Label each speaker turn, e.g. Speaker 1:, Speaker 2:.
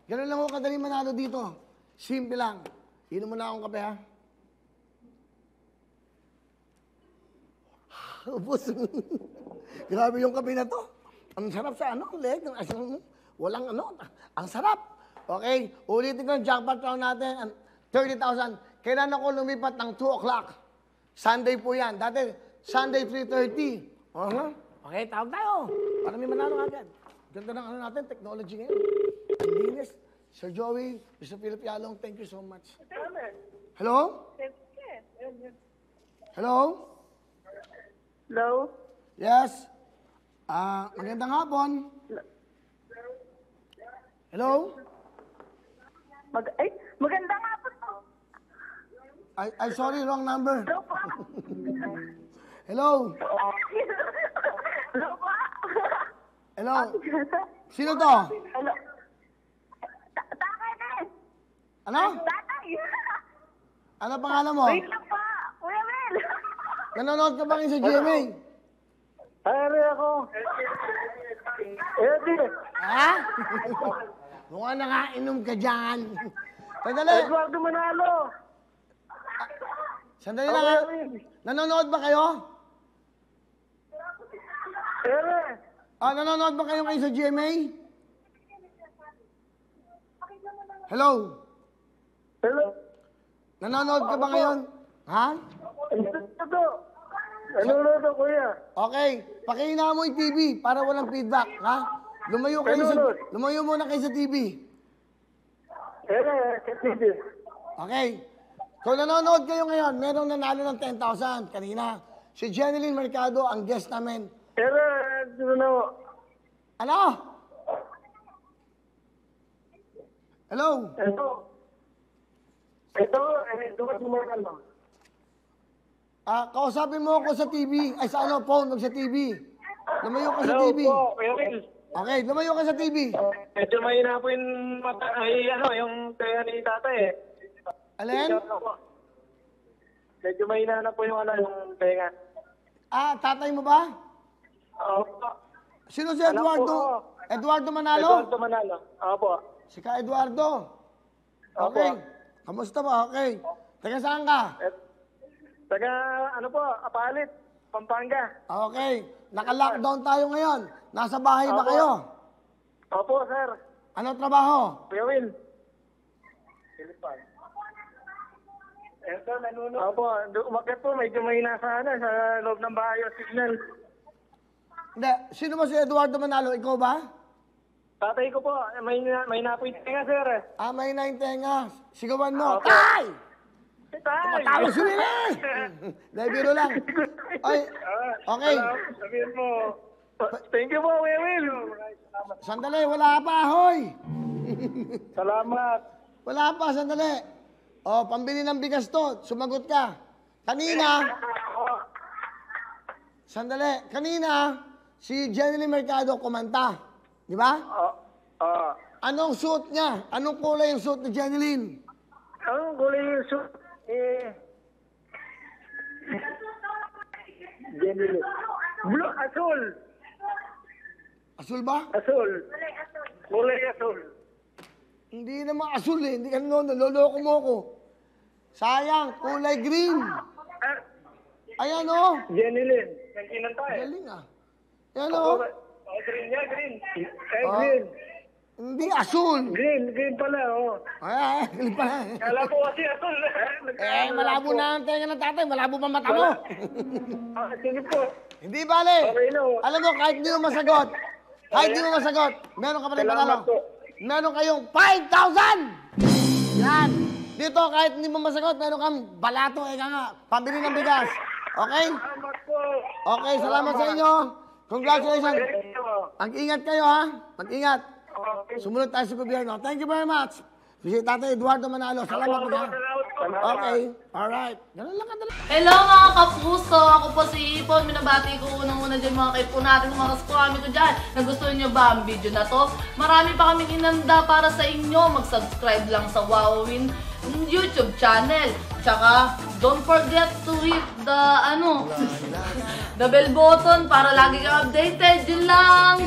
Speaker 1: Ganun lang ako kadali manalo dito. Simple lang. Inom mo na akong kape, ha? Ubus. Grabe yung kape na to. Ang sarap sa ano, leg. Walang ano. Ang sarap. Okay, ulitin ko yung jackpot round natin. 30,000. Kailan ako lumipat ng 2 o'clock? Sunday po yan. Dati, Sunday 3:30. Okay, tawag tayo. Para may manalo agad. Ganda ng ano natin, technology ngayon. Ang linis. Sir Joey, Mr. Philip Yalong, thank you so much. Hello? Hello?
Speaker 2: Hello?
Speaker 1: Yes? Magandang hapon. Hello?
Speaker 2: Maganda nga po to.
Speaker 1: Ay, sorry, wrong number.
Speaker 2: Hello po.
Speaker 1: Hello?
Speaker 2: Hello po.
Speaker 1: Hello? Sino to?
Speaker 2: Hello. Tatay din.
Speaker 1: Ano?
Speaker 2: Tatay.
Speaker 1: Ano pangalan mo?
Speaker 2: Wait lang pa. Kuya Mel.
Speaker 1: Nanonood ka ba ngayon sa GMA?
Speaker 2: Pare ako. Eddie.
Speaker 1: Ha? Mukhang nakainom ka dyan. Sandali.
Speaker 2: Eduardo Manalo.
Speaker 1: Sandali lang ha. Nanonood ba kayo?
Speaker 2: Ere.
Speaker 1: Nanonood ba kayo ngayon sa GMA? Hello?
Speaker 2: Hello.
Speaker 1: Nanonood ka ba ngayon? Ha?
Speaker 2: Ito. Nanonood ako, kuya.
Speaker 1: Okay. Pakihina mo yung TV para walang feedback, ha? Lumayo muna kayo sa TV.
Speaker 2: Ere, TV.
Speaker 1: Okay. Kung nanonood kayo ngayon, merong nanalo ng 10,000 kanina. Si Jeneline Mercado, ang guest namin.
Speaker 2: Ere,
Speaker 1: Ano? Hello?
Speaker 2: Ito, Eduardo Manalo.
Speaker 1: Kausapin mo ako sa TV. Ay, sa ano, phone, huwag sa TV. Lumayo ka sa TV.
Speaker 2: Hello po, Kuya Will.
Speaker 1: Okay, lumayo ka sa TV.
Speaker 2: Medyo mahina po yung mata, yung kaya ni tatay eh.
Speaker 1: Alin?
Speaker 2: Medyo mahina na po yung yung tenga.
Speaker 1: Tatay mo ba?
Speaker 2: Opo.
Speaker 1: Sino si Eduardo? Eduardo Manalo?
Speaker 2: Eduardo Manalo. Opo.
Speaker 1: Si Ka Eduardo. Okay. Kamusta ba? Okay. Taga saan ka?
Speaker 2: Taga, Apalit, Pampanga.
Speaker 1: Okay. Naka-lockdown tayo ngayon. Nasa bahay ba kayo?
Speaker 2: Opo, sir.
Speaker 1: Ano trabaho?
Speaker 2: Kuya Will. Pilipan. Eto, nanunod. Opo, umakyat po, medyo mahina sa loob ng bahay yung signal.
Speaker 1: Hindi. Sino ba si Eduardo Manalo? Ikaw ba?
Speaker 2: Tatay ko po, may napoy tenga, sir.
Speaker 1: May naintenga. Sigawan mo.
Speaker 2: Opo.
Speaker 1: Tay!
Speaker 2: Tay!
Speaker 1: Tumatawag si Willie! Dahil biro lang. Ay, okay.
Speaker 2: Sabihin mo, thank you po, Kuya Will.
Speaker 1: Sandali, wala pa, hoy!
Speaker 2: Salamat.
Speaker 1: Wala pa, sandali. Pambili ng bigas to. Sumagot ka. Kanina, si Jeneline Mercado kumanta. Di ba? Anong suit niya? Anong kulay yung suit ni Jeneline?
Speaker 2: Anong kulay yung suit? Jeneline. Blue, asul.
Speaker 1: Asul ba?
Speaker 2: Asul. Kulay asul.
Speaker 1: Hindi naman asul eh. Hindi ka naloloko mo ko. Sayang, kulay green. Ayan o.
Speaker 2: Jeneline. Yung kinanta eh.
Speaker 1: Galing ah. Ayan o.
Speaker 2: Green niya, green. Green.
Speaker 1: Hindi, asul.
Speaker 2: Green pala,
Speaker 1: Galing pala.
Speaker 2: Kala ko kasi asul.
Speaker 1: Malabo na ang tenga ng tatay. Malabo pa mata mo.
Speaker 2: Sige po.
Speaker 1: Hindi bale.
Speaker 2: Okay, no.
Speaker 1: Alam mo, kahit di mo masagot, meron ka pa rin panalo.
Speaker 2: Salamat po.
Speaker 1: Meron kayong 5,000! Yan. Dito, kahit hindi mo masagot, meron kang balato, pambili ng bigas. Okay?
Speaker 2: Salamat po.
Speaker 1: Okay, salamat sa inyo. Congratulations. Mag-ingat kayo, ha? Mag-ingat. Sumunod tayo sa gobyerno. Thank you very much. Si Tatay Eduardo Manalo. Salamat po, ha? Okay. Alright. Ganun lang kadali.
Speaker 3: Hello mga kapuso! Ako po si Ipon. Minabati ko unang-una dyan mga kaipo natin, mga kaskwami ko dyan. Nagustuhan nyo ba ang video na to? Marami pa kaming inanda para sa inyo. Mag-subscribe lang sa Wowin YouTube channel. Tsaka, don't forget to hit the, the bell button para lagi kang updated. Yun lang!